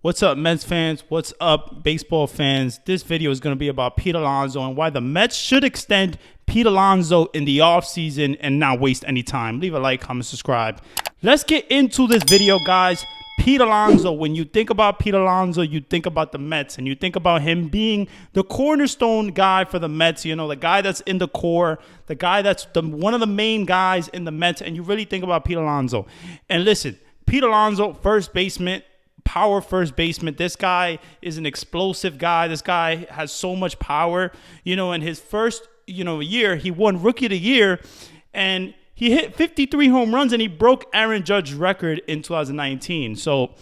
What's up, Mets fans? What's up, baseball fans? This video is going to be about Pete Alonso and why the Mets should extend Pete Alonso in the offseason and not waste any time. Leave a like, comment, subscribe. Let's get into this video, guys. Pete Alonso, when you think about Pete Alonso, you think about the Mets, and you think about him being the cornerstone guy for the Mets, you know, the guy that's in the core, the guy that's one of the main guys in the Mets, and you really think about Pete Alonso. And listen, Pete Alonso, first baseman, power first baseman. This guy is an explosive guy. This guy has so much power. You know, in his first, year, he won Rookie of the Year, and he hit 53 home runs, and he broke Aaron Judge's record in 2019. So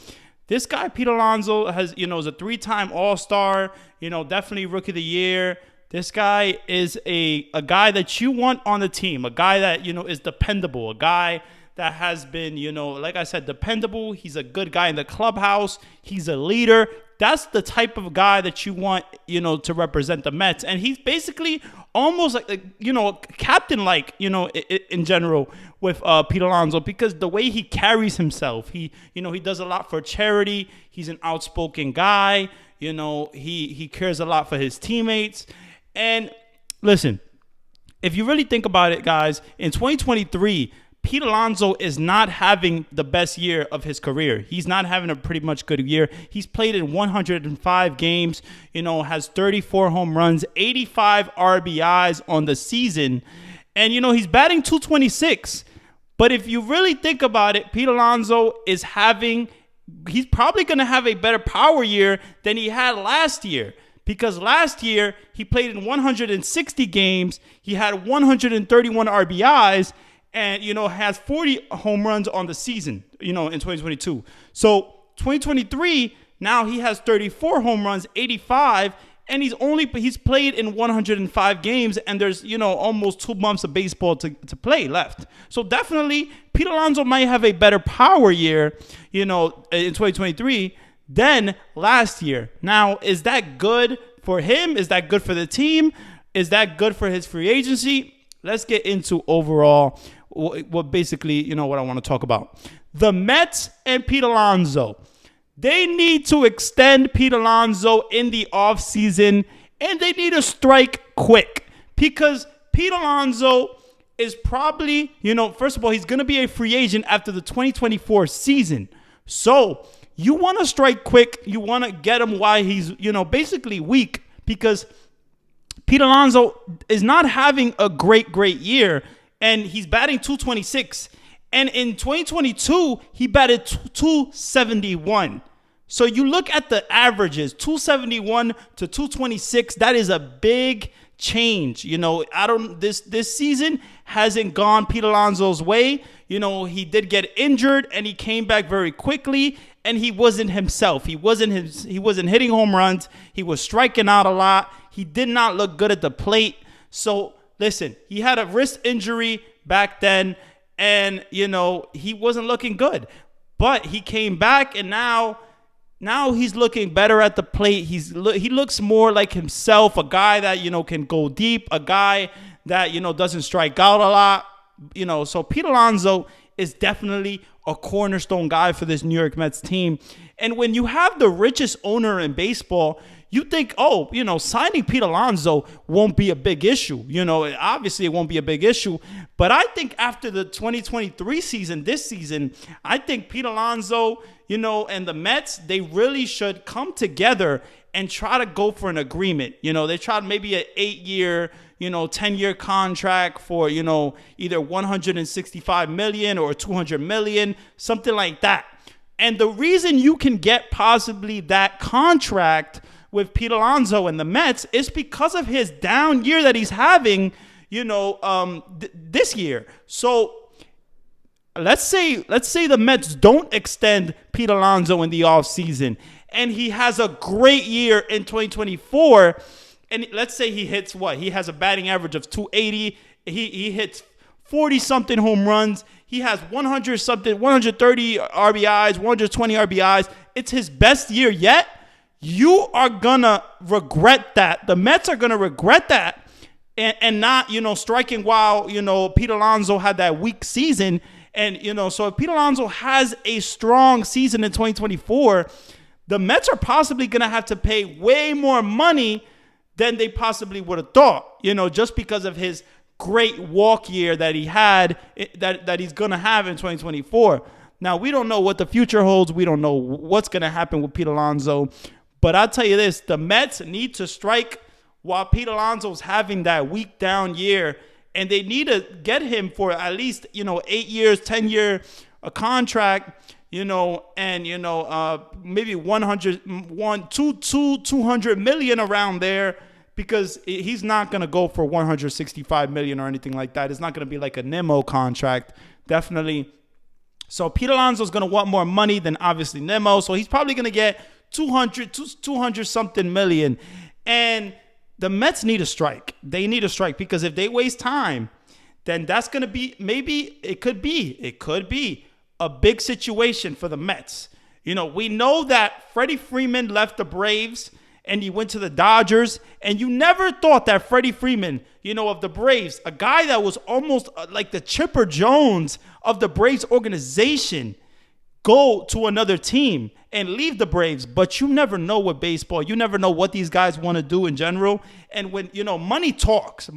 this guy, Pete Alonso, is a three-time All-Star, definitely Rookie of the Year. This guy is a guy that you want on the team, a guy that, is dependable, a guy that has been, like I said, dependable. He's a good guy in the clubhouse. He's a leader. That's the type of guy that you want, to represent the Mets. And he's basically almost like captain-like, in general with Pete Alonso, because the way he carries himself, he does a lot for charity. He's an outspoken guy. He cares a lot for his teammates. And listen, if you really think about it, guys, in 2023, Pete Alonso is not having the best year of his career. He's not having a pretty much good year. He's played in 105 games, has 34 home runs, 85 RBIs on the season. And, he's batting .226. But if you really think about it, Pete Alonso he's probably going to have a better power year than he had last year. Because last year, he played in 160 games. He had 131 RBIs. And, has 40 home runs on the season, in 2022. So 2023, now he has 34 home runs, 85, and he's played in 105 games, and there's, almost 2 months of baseball to play left. So definitely, Pete Alonso might have a better power year, in 2023 than last year. Now, is that good for him? Is that good for the team? Is that good for his free agency? Let's get into overall what basically, what I want to talk about. The Mets and Pete Alonso. They need to extend Pete Alonso in the offseason, and they need to strike quick, because Pete Alonso is probably, first of all, he's going to be a free agent after the 2024 season. So you want to strike quick. You want to get him while he's, basically weak, because Pete Alonso is not having a great year, and he's batting .226. And in 2022, he batted .271. So you look at the averages, .271 to .226. That is a big change. This season hasn't gone Pete Alonso's way. He did get injured, and he came back very quickly, and he wasn't himself. He wasn't hitting home runs. He was striking out a lot. He did not look good at the plate. So listen, he had a wrist injury back then, and, he wasn't looking good. But he came back, and now he's looking better at the plate. He looks more like himself, a guy that, can go deep, a guy that, doesn't strike out a lot. So Pete Alonso is definitely a cornerstone guy for this New York Mets team. And when you have the richest owner in baseball, you think, signing Pete Alonso won't be a big issue. Obviously it won't be a big issue. But I think after the 2023 season, this season, I think Pete Alonso, and the Mets, they really should come together and try to go for an agreement. They tried maybe an 8-year, 10-year contract for, either $165 million or $200 million, something like that. And the reason you can get possibly that contract with Pete Alonso and the Mets is because of his down year that he's having, this year. So let's say the Mets don't extend Pete Alonso in the offseason, and he has a great year in 2024. And let's say he hits what? He has a batting average of .280. He hits 40-something home runs. He has 100-something, 130 RBIs, 120 RBIs. It's his best year yet. You are going to regret that. The Mets are going to regret that and not, striking while, Pete Alonso had that weak season. And, so if Pete Alonso has a strong season in 2024, the Mets are possibly going to have to pay way more money than they possibly would have thought, just because of his great walk year that he had, that he's going to have in 2024. Now, we don't know what the future holds. We don't know what's going to happen with Pete Alonso. But I'll tell you this, the Mets need to strike while Pete Alonso's having that weak down year. And they need to get him for at least, 8 years, 10-year contract, and, maybe 200 million around there, because he's not going to go for 165 million or anything like that. It's not going to be like a Nimmo contract, definitely. So Pete Alonso's going to want more money than obviously Nimmo. So he's probably going to get 200 something million. And the Mets need a strike. They need a strike, because if they waste time, then that's going to be, it could be a big situation for the Mets. We know that Freddie Freeman left the Braves and he went to the Dodgers, and you never thought that Freddie Freeman, of the Braves, a guy that was almost like the Chipper Jones of the Braves organization, go to another team and leave the Braves. But you never know with baseball. You never know what these guys want to do in general. And when, money talks,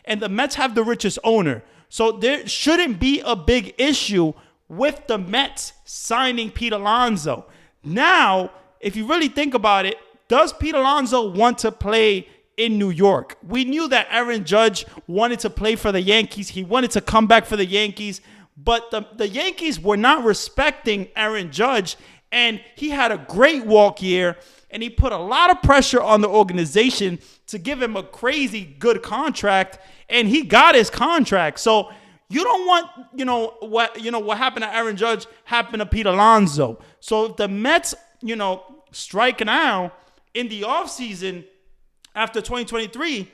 and the Mets have the richest owner. So there shouldn't be a big issue with the Mets signing Pete Alonso. Now, if you really think about it, does Pete Alonso want to play in New York? We knew that Aaron Judge wanted to play for the Yankees. He wanted to come back for the Yankees. But the Yankees were not respecting Aaron Judge, and he had a great walk year, and he put a lot of pressure on the organization to give him a crazy good contract, and he got his contract. So you don't want, what happened to Aaron Judge happened to Pete Alonso. So if the Mets, strike now in the offseason after 2023,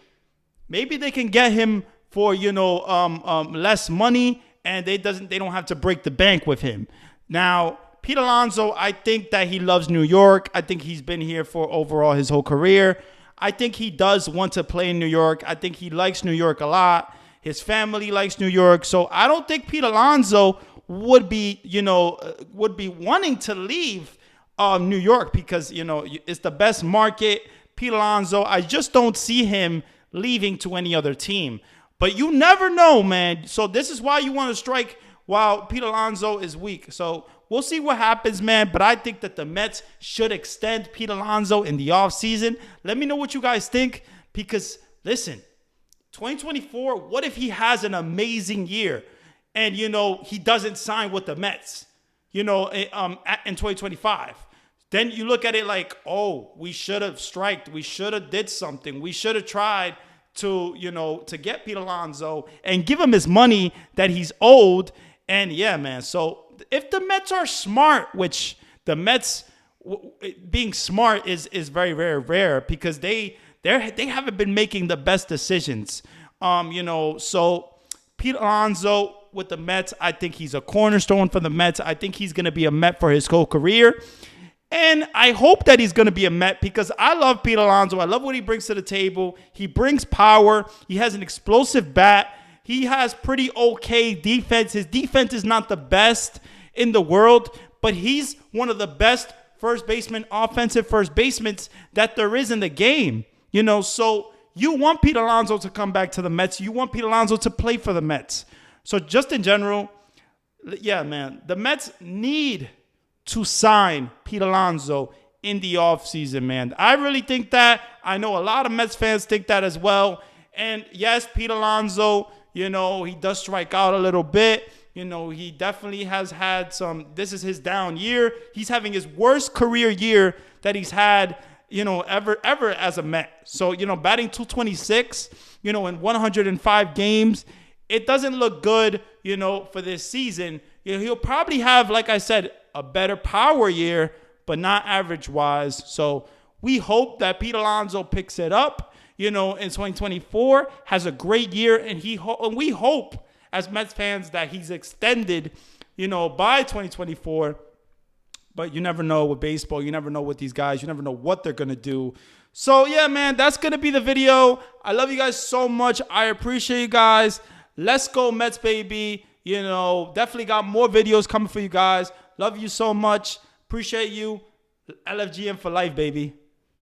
maybe they can get him for, less money, and they don't have to break the bank with him. Now, Pete Alonso, I think that he loves New York. I think he's been here for overall his whole career. I think he does want to play in New York. I think he likes New York a lot. His family likes New York. So I don't think Pete Alonso would be wanting to leave New York, because, it's the best market. Pete Alonso, I just don't see him leaving to any other team. But you never know, man. So this is why you want to strike while Pete Alonso is weak. So we'll see what happens, man. But I think that the Mets should extend Pete Alonso in the offseason. Let me know what you guys think, because, listen, 2024, what if he has an amazing year and, he doesn't sign with the Mets, in 2025? Then you look at it like, oh, we should have striked. We should have did something. We should have tried to get Pete Alonso and give him his money that he's owed. And yeah, man. So if the Mets are smart, which the Mets being smart is very, very rare, because they haven't been making the best decisions. So Pete Alonso with the Mets, I think he's a cornerstone for the Mets. I think he's going to be a Met for his whole career. And I hope that he's going to be a Met, because I love Pete Alonso. I love what he brings to the table. He brings power. He has an explosive bat. He has pretty okay defense. His defense is not the best in the world, but he's one of the best offensive first basemen that there is in the game. So you want Pete Alonso to come back to the Mets. You want Pete Alonso to play for the Mets. So just in general, yeah, man, the Mets need to sign Pete Alonso in the offseason, man. I really think that. I know a lot of Mets fans think that as well. And yes, Pete Alonso, he does strike out a little bit. He definitely has had this is his down year. He's having his worst career year that he's had, ever as a Met. So, batting 226, in 105 games, it doesn't look good, for this season. He'll probably have, like I said, a better power year, but not average-wise. So we hope that Pete Alonso picks it up, in 2024, has a great year, and we hope as Mets fans that he's extended, by 2024. But you never know with baseball. You never know with these guys. You never know what they're going to do. So, yeah, man, that's going to be the video. I love you guys so much. I appreciate you guys. Let's go Mets, baby. Definitely got more videos coming for you guys. Love you so much. Appreciate you. LFGM for life, baby.